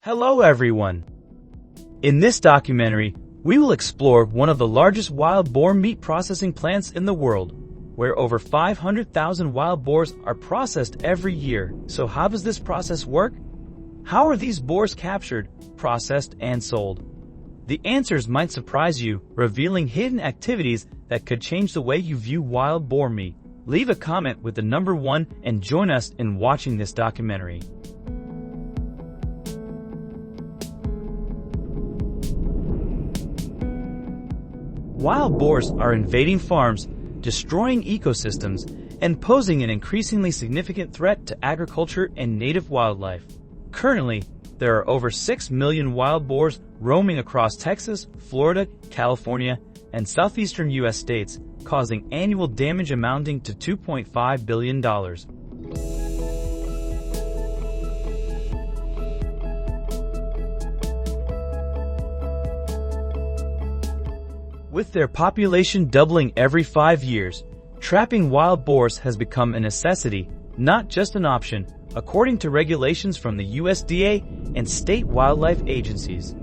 Hello everyone! In this documentary, we will explore one of the largest wild boar meat processing plants in the world, where over 500,000 wild boars are processed every year. So how does this process work? How are these boars captured, processed, and sold? The answers might surprise you, revealing hidden activities that could change the way you view wild boar meat. Leave a comment with the number 1 and join us in watching this documentary. Wild boars are invading farms, destroying ecosystems, and posing an increasingly significant threat to agriculture and native wildlife. Currently, there are over 6 million wild boars roaming across Texas, Florida, California, and southeastern U.S. states, causing annual damage amounting to $2.5 billion. With their population doubling every 5 years, trapping wild boars has become a necessity, not just an option, according to regulations from the USDA and state wildlife agencies.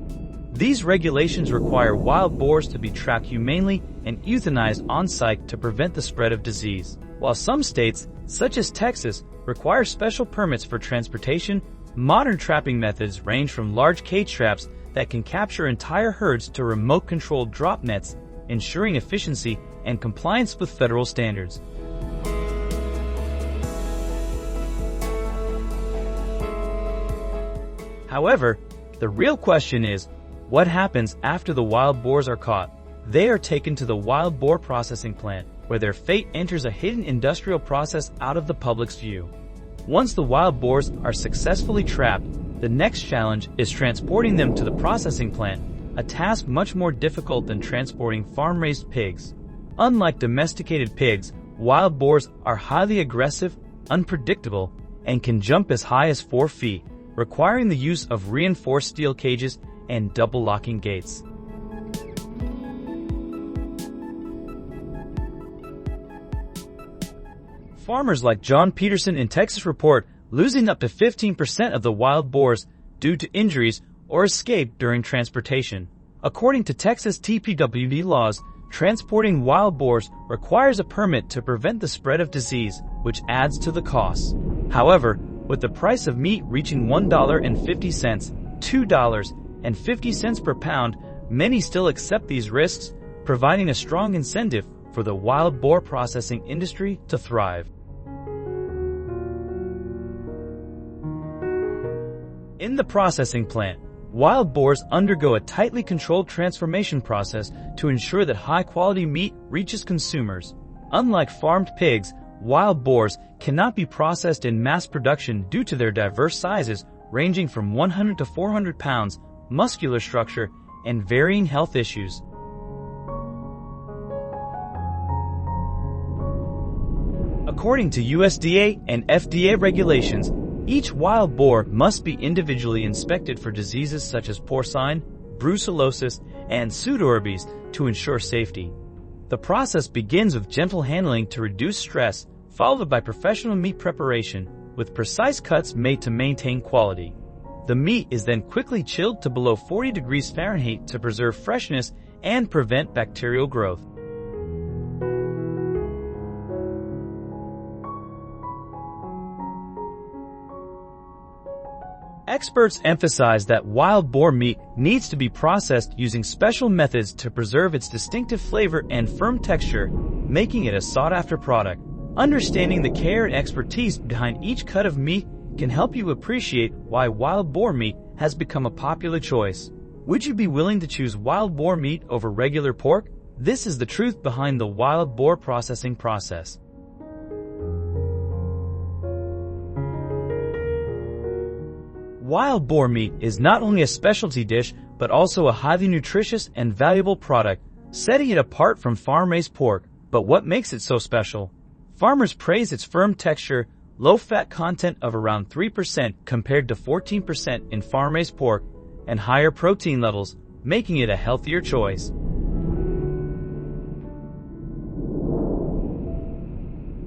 These regulations require wild boars to be tracked humanely and euthanized on-site to prevent the spread of disease. While some states, such as Texas, require special permits for transportation, modern trapping methods range from large cage traps that can capture entire herds to remote-controlled drop nets, ensuring efficiency and compliance with federal standards. However, the real question is, what happens after the wild boars are caught? They are taken to the wild boar processing plant, where their fate enters a hidden industrial process out of the public's view. Once the wild boars are successfully trapped, the next challenge is transporting them to the processing plant, a task much more difficult than transporting farm-raised pigs. Unlike domesticated pigs, wild boars are highly aggressive, unpredictable, and can jump as high as 4 feet, requiring the use of reinforced steel cages and double-locking gates. Farmers like John Peterson in Texas report losing up to 15% of the wild boars due to injuries or escape during transportation. According to Texas TPWD laws, transporting wild boars requires a permit to prevent the spread of disease, which adds to the costs. However, with the price of meat reaching $1.50, $2.50 per pound, many still accept these risks, providing a strong incentive for the wild boar processing industry to thrive. In the processing plant, wild boars undergo a tightly controlled transformation process to ensure that high-quality meat reaches consumers. Unlike farmed pigs, wild boars cannot be processed in mass production due to their diverse sizes ranging from 100 to 400 pounds, muscular structure, and varying health issues. According to USDA and FDA regulations, each wild boar must be individually inspected for diseases such as porcine, brucellosis, and pseudoherpes to ensure safety. The process begins with gentle handling to reduce stress, followed by professional meat preparation, with precise cuts made to maintain quality. The meat is then quickly chilled to below 40 degrees Fahrenheit to preserve freshness and prevent bacterial growth. Experts emphasize that wild boar meat needs to be processed using special methods to preserve its distinctive flavor and firm texture, making it a sought-after product. Understanding the care and expertise behind each cut of meat can help you appreciate why wild boar meat has become a popular choice. Would you be willing to choose wild boar meat over regular pork? This is the truth behind the wild boar processing process. Wild boar meat is not only a specialty dish, but also a highly nutritious and valuable product, setting it apart from farm-raised pork. But what makes it so special? Farmers praise its firm texture, low-fat content of around 3% compared to 14% in farm-raised pork, and higher protein levels, making it a healthier choice.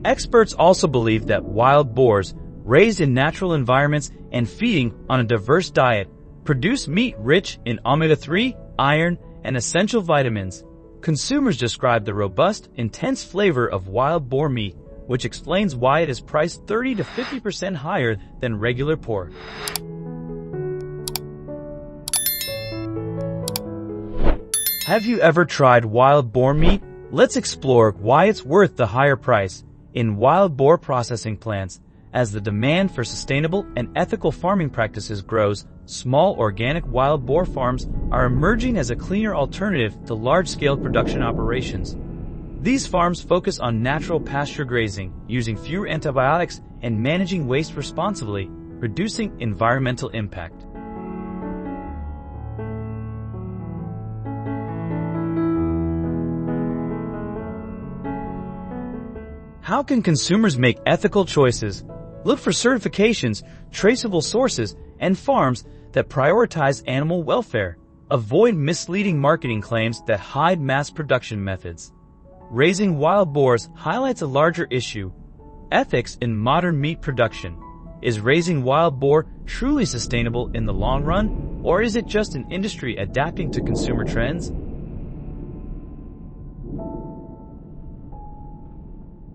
Experts also believe that wild boars, raised in natural environments and feeding on a diverse diet, produce meat rich in omega-3, iron, and essential vitamins. Consumers describe the robust, intense flavor of wild boar meat, which explains why it is priced 30 to 50% higher than regular pork. Have you ever tried wild boar meat? Let's explore why it's worth the higher price in wild boar processing plants. As the demand for sustainable and ethical farming practices grows, small organic wild boar farms are emerging as a cleaner alternative to large-scale production operations. These farms focus on natural pasture grazing, using fewer antibiotics and managing waste responsibly, reducing environmental impact. How can consumers make ethical choices? Look for certifications, traceable sources, and farms that prioritize animal welfare. Avoid misleading marketing claims that hide mass production methods. Raising wild boars highlights a larger issue: ethics in modern meat production. Is raising wild boar truly sustainable in the long run, or is it just an industry adapting to consumer trends?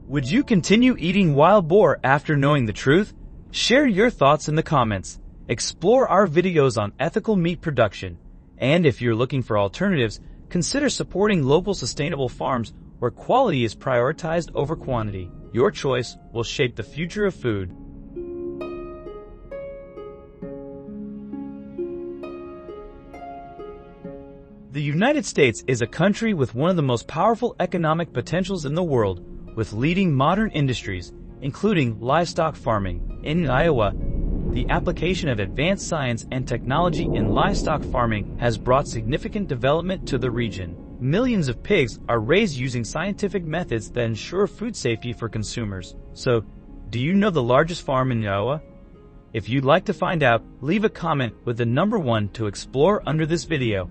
Would you continue eating wild boar after knowing the truth? Share your thoughts in the comments. Explore our videos on ethical meat production. And if you're looking for alternatives, consider supporting local sustainable farms where quality is prioritized over quantity. Your choice will shape the future of food. The United States is a country with one of the most powerful economic potentials in the world, with leading modern industries, including livestock farming. In Iowa, the application of advanced science and technology in livestock farming has brought significant development to the region. Millions of pigs are raised using scientific methods that ensure food safety for consumers. So, do you know the largest farm in Iowa? If you'd like to find out, leave a comment with the number 1 to explore under this video.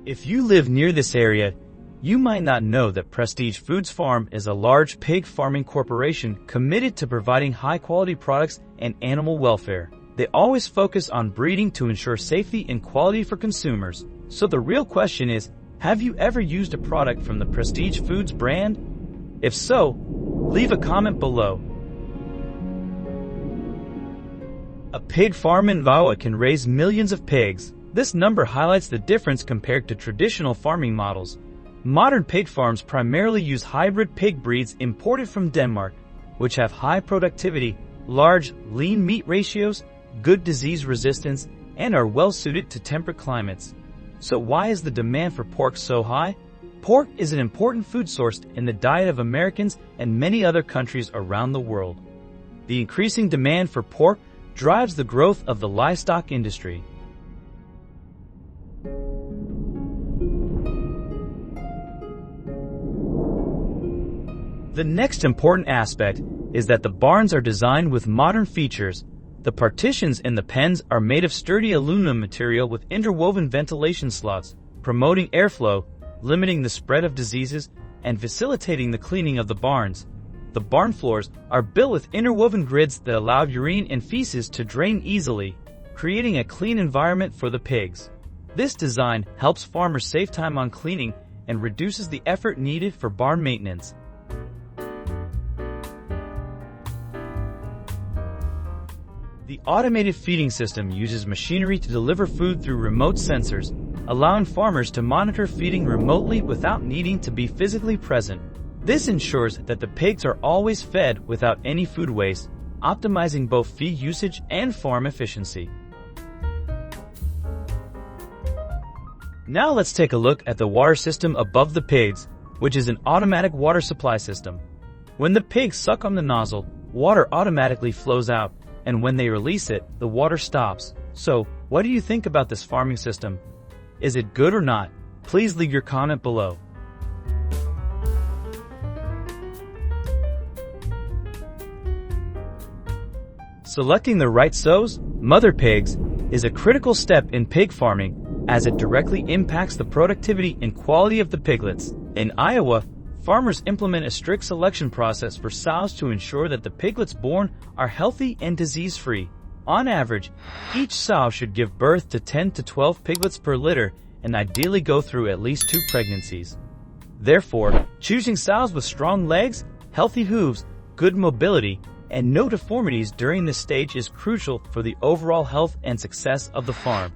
If you live near this area, you might not know that Prestige Foods Farm is a large pig farming corporation committed to providing high-quality products and animal welfare. They always focus on breeding to ensure safety and quality for consumers. So the real question is, have you ever used a product from the Prestige Foods brand? If so, leave a comment below. A pig farm in Iowa can raise millions of pigs. This number highlights the difference compared to traditional farming models. Modern pig farms primarily use hybrid pig breeds imported from Denmark, which have high productivity, large lean meat ratios, good disease resistance, and are well suited to temperate climates. So why is the demand for pork so high? Pork is an important food source in the diet of Americans and many other countries around the world. The increasing demand for pork drives the growth of the livestock industry. The next important aspect is that the barns are designed with modern features. The partitions in the pens are made of sturdy aluminum material with interwoven ventilation slots, promoting airflow, limiting the spread of diseases, and facilitating the cleaning of the barns. The barn floors are built with interwoven grids that allow urine and feces to drain easily, creating a clean environment for the pigs. This design helps farmers save time on cleaning and reduces the effort needed for barn maintenance. The automated feeding system uses machinery to deliver food through remote sensors, allowing farmers to monitor feeding remotely without needing to be physically present. This ensures that the pigs are always fed without any food waste, optimizing both feed usage and farm efficiency. Now let's take a look at the water system above the pigs, which is an automatic water supply system. When the pigs suck on the nozzle, water automatically flows out, and when they release it, the water stops. So, what do you think about this farming system? Is it good or not? Please leave your comment below. Selecting the right sows, mother pigs, is a critical step in pig farming as it directly impacts the productivity and quality of the piglets. In Iowa, farmers implement a strict selection process for sows to ensure that the piglets born are healthy and disease-free. On average, each sow should give birth to 10 to 12 piglets per litter and ideally go through at least 2 pregnancies. Therefore, choosing sows with strong legs, healthy hooves, good mobility, and no deformities during this stage is crucial for the overall health and success of the farm.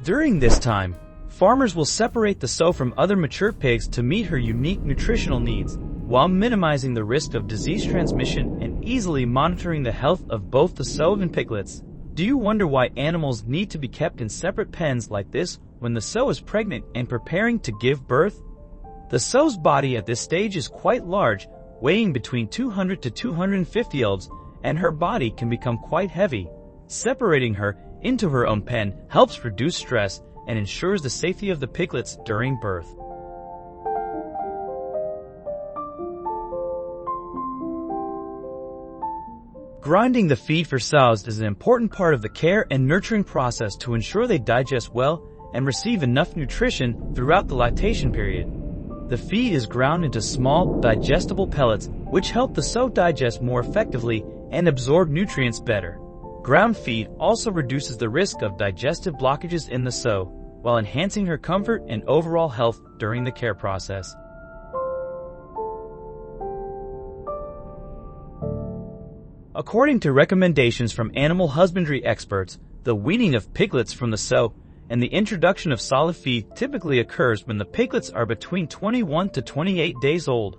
During this time, farmers will separate the sow from other mature pigs to meet her unique nutritional needs, while minimizing the risk of disease transmission and easily monitoring the health of both the sow and piglets. Do you wonder why animals need to be kept in separate pens like this when the sow is pregnant and preparing to give birth? The sow's body at this stage is quite large, weighing between 200 to 250 lbs, and her body can become quite heavy. Separating her into her own pen helps reduce stress and ensures the safety of the piglets during birth. Grinding the feed for sows is an important part of the care and nurturing process to ensure they digest well and receive enough nutrition throughout the lactation period. The feed is ground into small, digestible pellets, which help the sow digest more effectively and absorb nutrients better. Ground feed also reduces the risk of digestive blockages in the sow, while enhancing her comfort and overall health during the care process. According to recommendations from animal husbandry experts, the weaning of piglets from the sow and the introduction of solid feed typically occurs when the piglets are between 21 to 28 days old.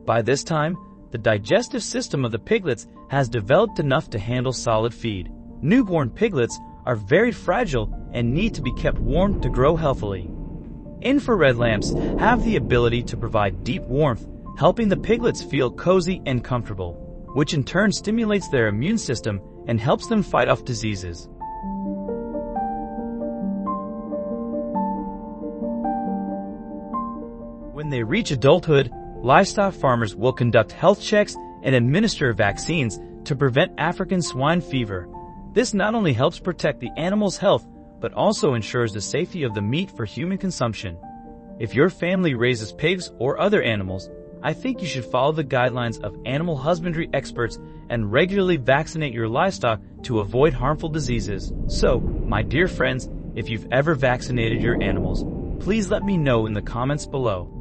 By this time, the digestive system of the piglets has developed enough to handle solid feed. Newborn piglets are very fragile and need to be kept warm to grow healthily. Infrared lamps have the ability to provide deep warmth, helping the piglets feel cozy and comfortable, which in turn stimulates their immune system and helps them fight off diseases. When they reach adulthood, livestock farmers will conduct health checks and administer vaccines to prevent African swine fever. This not only helps protect the animal's health, but also ensures the safety of the meat for human consumption. If your family raises pigs or other animals, I think you should follow the guidelines of animal husbandry experts and regularly vaccinate your livestock to avoid harmful diseases. So, my dear friends, if you've ever vaccinated your animals, please let me know in the comments below.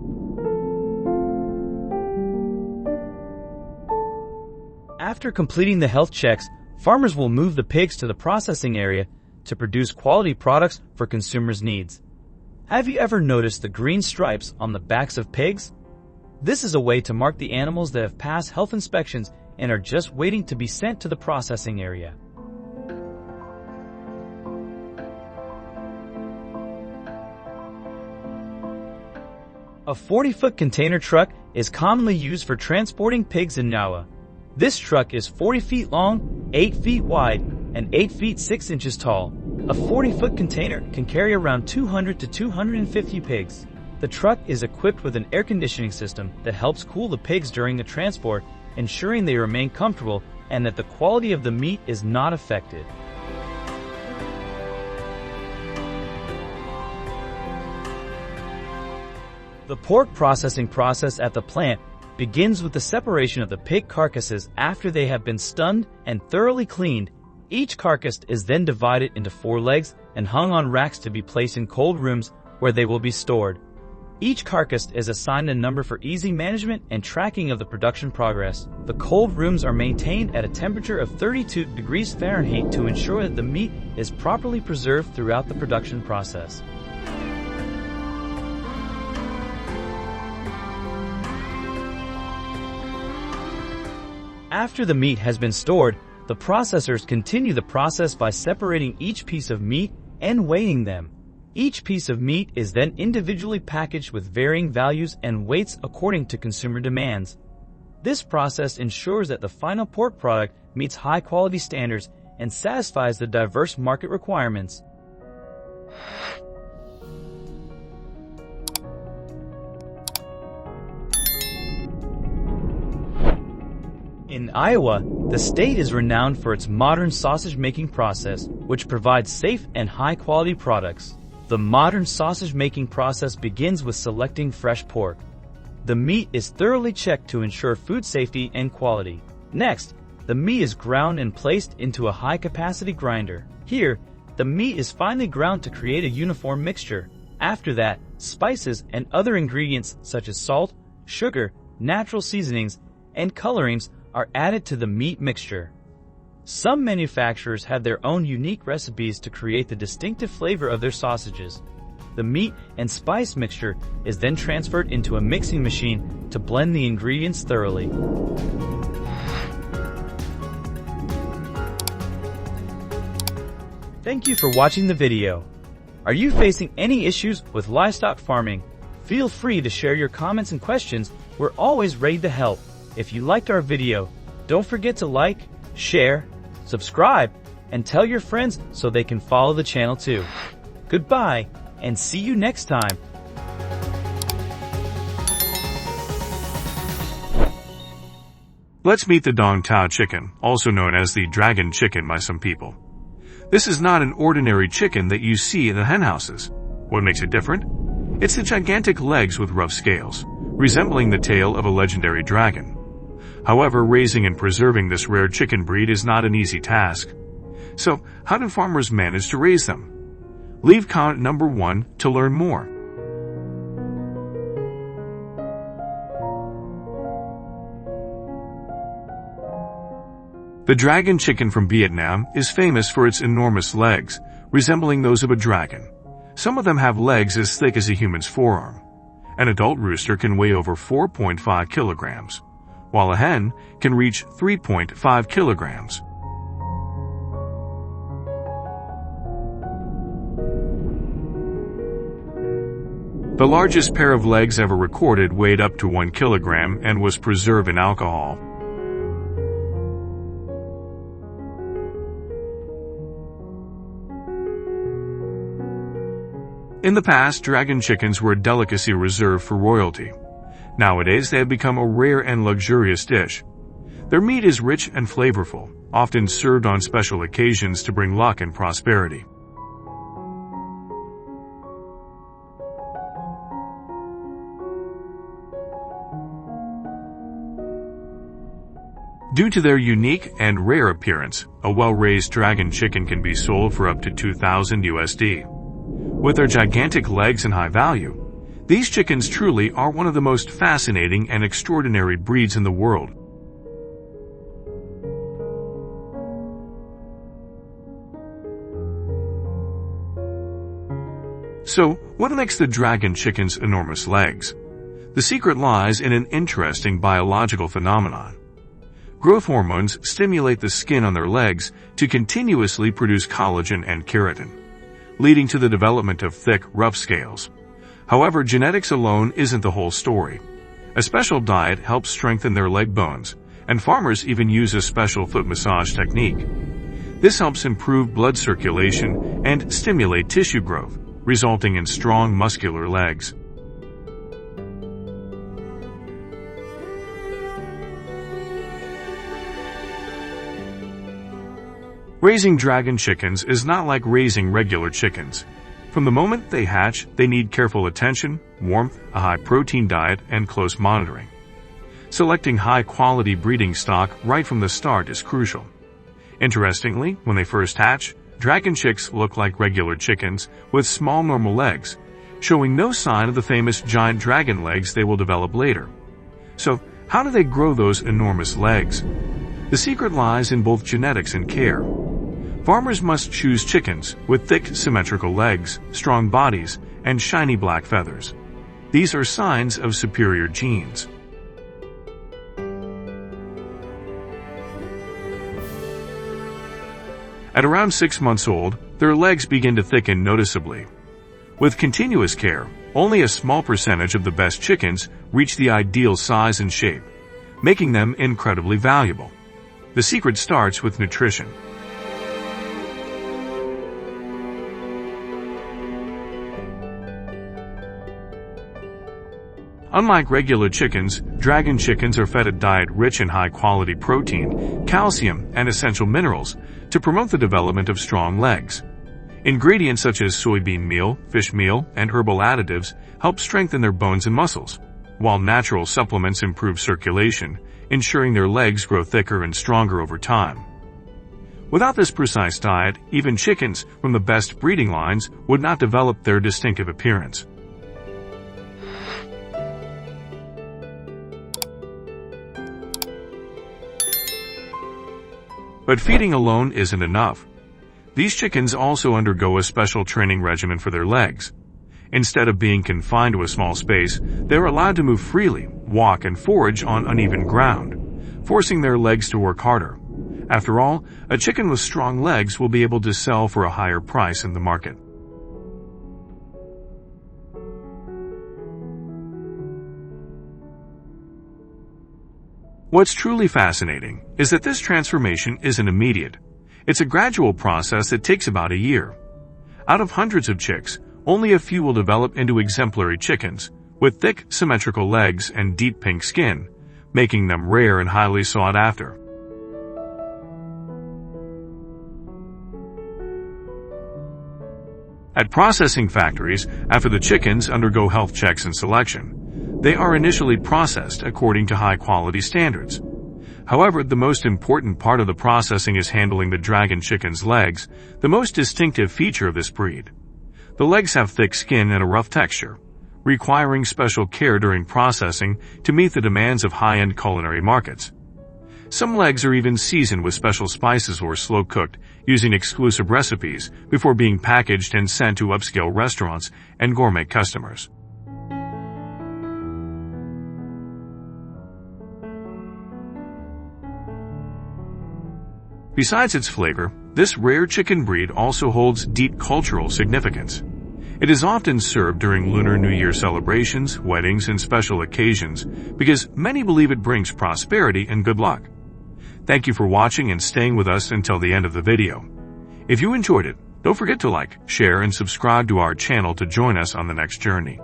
After completing the health checks, farmers will move the pigs to the processing area to produce quality products for consumers' needs. Have you ever noticed the green stripes on the backs of pigs? This is a way to mark the animals that have passed health inspections and are just waiting to be sent to the processing area. A 40-foot container truck is commonly used for transporting pigs in Nawa. This truck is 40 feet long, 8 feet wide, and 8 feet 6 inches tall. A 40-foot container can carry around 200 to 250 pigs. The truck is equipped with an air conditioning system that helps cool the pigs during the transport, ensuring they remain comfortable and that the quality of the meat is not affected. The pork processing process at the plant begins with the separation of the pig carcasses after they have been stunned and thoroughly cleaned. Each carcass is then divided into 4 legs and hung on racks to be placed in cold rooms where they will be stored. Each carcass is assigned a number for easy management and tracking of the production progress. The cold rooms are maintained at a temperature of 32 degrees Fahrenheit to ensure that the meat is properly preserved throughout the production process. After the meat has been stored, the processors continue the process by separating each piece of meat and weighing them. Each piece of meat is then individually packaged with varying values and weights according to consumer demands. This process ensures that the final pork product meets high-quality standards and satisfies the diverse market requirements. In Iowa, The state is renowned for its modern sausage-making process, which provides safe and high-quality products. The modern sausage-making process begins with selecting fresh pork. The meat is thoroughly checked to ensure food safety and quality. Next, the meat is ground and placed into a high-capacity grinder. Here, the meat is finely ground to create a uniform mixture. After that, spices and other ingredients such as salt, sugar, natural seasonings, and colorings are added to the meat mixture. Some manufacturers have their own unique recipes to create the distinctive flavor of their sausages. The meat and spice mixture is then transferred into a mixing machine to blend the ingredients thoroughly. Thank you for watching the video. Are you facing any issues with livestock farming? Feel free to share your comments and questions. We're always ready to help. If you liked our video, don't forget to like, share, subscribe, and tell your friends so they can follow the channel too. Goodbye, and see you next time. Let's meet the Dong Tao chicken, also known as the dragon chicken by some people. This is not an ordinary chicken that you see in the hen houses. What makes it different? It's the gigantic legs with rough scales, resembling the tail of a legendary dragon. However, raising and preserving this rare chicken breed is not an easy task. So, how do farmers manage to raise them? Leave comment number 1 to learn more. The dragon chicken from Vietnam is famous for its enormous legs, resembling those of a dragon. Some of them have legs as thick as a human's forearm. An adult rooster can weigh over 4.5 kilograms, while a hen can reach 3.5 kilograms. The largest pair of legs ever recorded weighed up to 1 kilogram and was preserved in alcohol. In the past, dragon chickens were a delicacy reserved for royalty. Nowadays, they have become a rare and luxurious dish. Their meat is rich and flavorful, often served on special occasions to bring luck and prosperity. Due to their unique and rare appearance, a well-raised dragon chicken can be sold for up to $2,000 USD. With their gigantic legs and high value, these chickens truly are one of the most fascinating and extraordinary breeds in the world. So, what makes the dragon chicken's enormous legs? The secret lies in an interesting biological phenomenon. Growth hormones stimulate the skin on their legs to continuously produce collagen and keratin, leading to the development of thick, rough scales. However, genetics alone isn't the whole story. A special diet helps strengthen their leg bones, and farmers even use a special foot massage technique. This helps improve blood circulation and stimulate tissue growth, resulting in strong, muscular legs. Raising dragon chickens is not like raising regular chickens. From the moment they hatch, they need careful attention, warmth, a high-protein diet, and close monitoring. Selecting high-quality breeding stock right from the start is crucial. Interestingly, when they first hatch, dragon chicks look like regular chickens with small normal legs, showing no sign of the famous giant dragon legs they will develop later. So, how do they grow those enormous legs? The secret lies in both genetics and care. Farmers must choose chickens with thick, symmetrical legs, strong bodies, and shiny black feathers. These are signs of superior genes. At around 6 months old, their legs begin to thicken noticeably. With continuous care, only a small percentage of the best chickens reach the ideal size and shape, making them incredibly valuable. The secret starts with nutrition. Unlike regular chickens, dragon chickens are fed a diet rich in high-quality protein, calcium, and essential minerals to promote the development of strong legs. Ingredients such as soybean meal, fish meal, and herbal additives help strengthen their bones and muscles, while natural supplements improve circulation, ensuring their legs grow thicker and stronger over time. Without this precise diet, even chickens from the best breeding lines would not develop their distinctive appearance. But feeding alone isn't enough. These chickens also undergo a special training regimen for their legs. Instead of being confined to a small space, they're allowed to move freely, walk, and forage on uneven ground, forcing their legs to work harder. After all, a chicken with strong legs will be able to sell for a higher price in the market. What's truly fascinating is that this transformation isn't immediate. It's a gradual process that takes about a year. Out of hundreds of chicks, only a few will develop into exemplary chickens, with thick, symmetrical legs and deep pink skin, making them rare and highly sought after. At processing factories, after the chickens undergo health checks and selection, they are initially processed according to high-quality standards. However, the most important part of the processing is handling the dragon chicken's legs, the most distinctive feature of this breed. The legs have thick skin and a rough texture, requiring special care during processing to meet the demands of high-end culinary markets. Some legs are even seasoned with special spices or slow-cooked, using exclusive recipes before being packaged and sent to upscale restaurants and gourmet customers. Besides its flavor, this rare chicken breed also holds deep cultural significance. It is often served during Lunar New Year celebrations, weddings, and special occasions because many believe it brings prosperity and good luck. Thank you for watching and staying with us until the end of the video. If you enjoyed it, don't forget to like, share, and subscribe to our channel to join us on the next journey.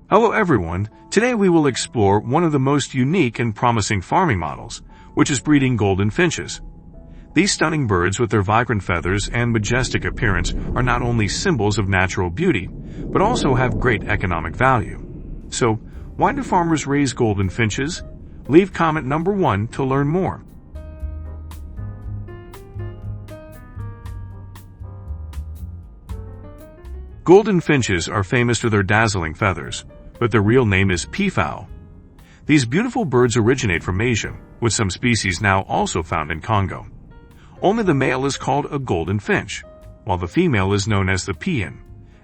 Hello everyone, today we will explore one of the most unique and promising farming models, which is breeding golden finches. These stunning birds with their vibrant feathers and majestic appearance are not only symbols of natural beauty, but also have great economic value. So, why do farmers raise golden finches? Leave comment number 1 to learn more. Golden finches are famous for their dazzling feathers, but their real name is peafowl. These beautiful birds originate from Asia, with some species now also found in Congo. Only the male is called a golden finch, while the female is known as the peahen,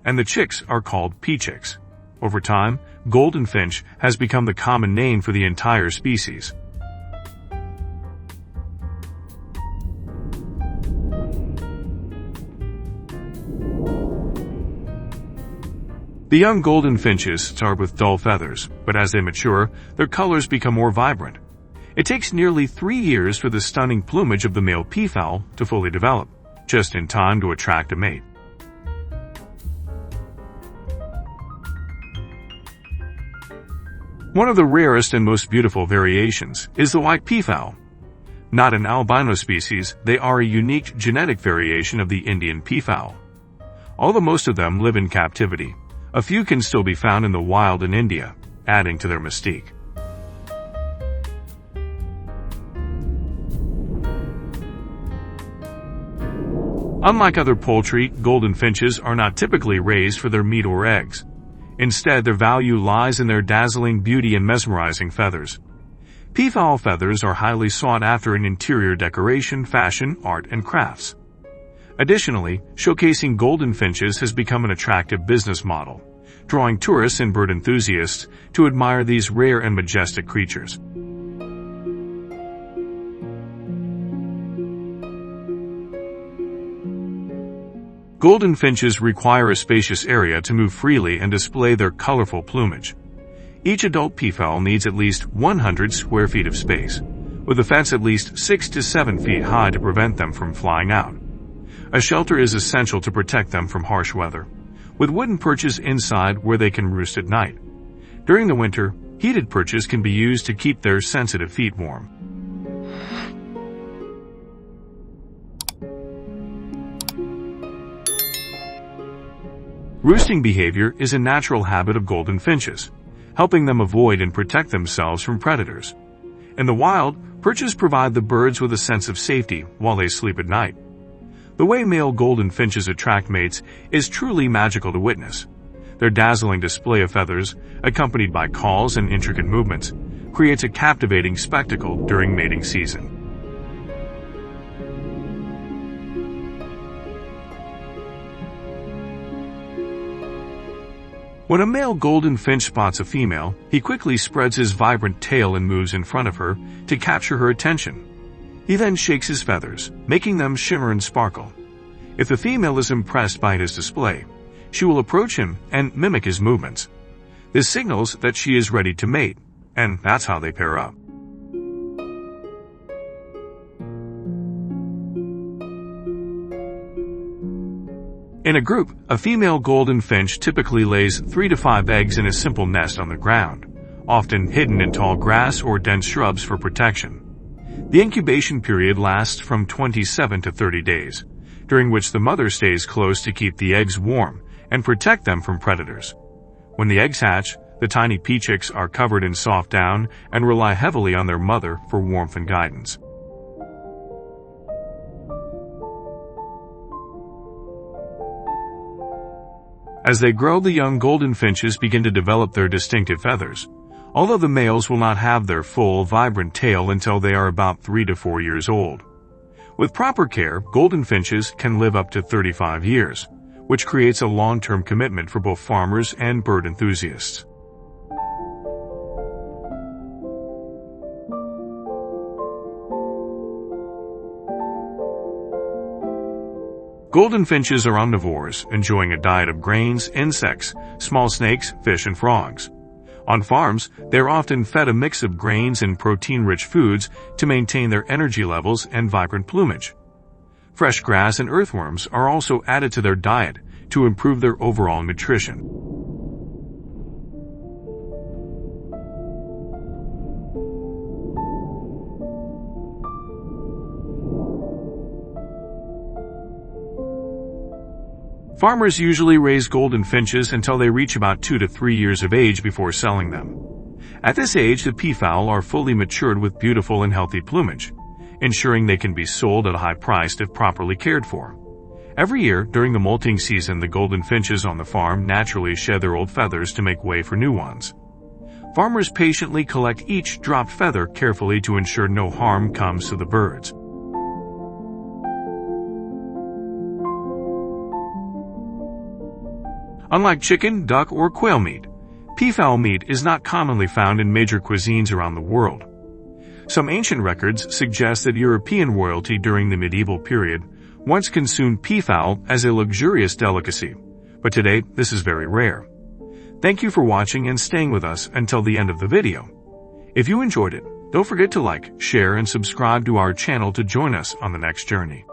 and the chicks are called pea-chicks. Over time, golden finch has become the common name for the entire species. The young golden finches start with dull feathers, but as they mature, their colors become more vibrant. It takes nearly 3 years for the stunning plumage of the male peafowl to fully develop, just in time to attract a mate. One of the rarest and most beautiful variations is the white peafowl. Not an albino species, they are a unique genetic variation of the Indian peafowl. Although most of them live in captivity, a few can still be found in the wild in India, adding to their mystique. Unlike other poultry, golden finches are not typically raised for their meat or eggs. Instead, their value lies in their dazzling beauty and mesmerizing feathers. Peafowl feathers are highly sought after in interior decoration, fashion, art, and crafts. Additionally, showcasing golden finches has become an attractive business model, drawing tourists and bird enthusiasts to admire these rare and majestic creatures. Golden finches require a spacious area to move freely and display their colorful plumage. Each adult peafowl needs at least 100 square feet of space, with a fence at least 6 to 7 feet high to prevent them from flying out. A shelter is essential to protect them from harsh weather, with wooden perches inside where they can roost at night. During the winter, heated perches can be used to keep their sensitive feet warm. Roosting behavior is a natural habit of golden finches, helping them avoid and protect themselves from predators. In the wild, perches provide the birds with a sense of safety while they sleep at night. The way male golden finches attract mates is truly magical to witness. Their dazzling display of feathers, accompanied by calls and intricate movements, creates a captivating spectacle during mating season. When a male golden finch spots a female, he quickly spreads his vibrant tail and moves in front of her to capture her attention. He then shakes his feathers, making them shimmer and sparkle. If the female is impressed by his display, she will approach him and mimic his movements. This signals that she is ready to mate, and that's how they pair up. In a group, a female golden finch typically lays 3 to 5 eggs in a simple nest on the ground, often hidden in tall grass or dense shrubs for protection. The incubation period lasts from 27 to 30 days, during which the mother stays close to keep the eggs warm and protect them from predators. When the eggs hatch, the tiny pea chicks are covered in soft down and rely heavily on their mother for warmth and guidance. As they grow, the young golden finches begin to develop their distinctive feathers, although the males will not have their full, vibrant tail until they are about 3 to 4 years old. With proper care, golden finches can live up to 35 years, which creates a long-term commitment for both farmers and bird enthusiasts. Golden finches are omnivores, enjoying a diet of grains, insects, small snakes, fish, and frogs. On farms, they are often fed a mix of grains and protein-rich foods to maintain their energy levels and vibrant plumage. Fresh grass and earthworms are also added to their diet to improve their overall nutrition. Farmers usually raise golden finches until they reach about 2 to 3 years of age before selling them. At this age, the peafowl are fully matured with beautiful and healthy plumage, ensuring they can be sold at a high price if properly cared for. Every year, during the molting season, the golden finches on the farm naturally shed their old feathers to make way for new ones. Farmers patiently collect each dropped feather carefully to ensure no harm comes to the birds. Unlike chicken, duck, or quail meat, peafowl meat is not commonly found in major cuisines around the world. Some ancient records suggest that European royalty during the medieval period once consumed peafowl as a luxurious delicacy, but today this is very rare. Thank you for watching and staying with us until the end of the video. If you enjoyed it, don't forget to like, share, and subscribe to our channel to join us on the next journey.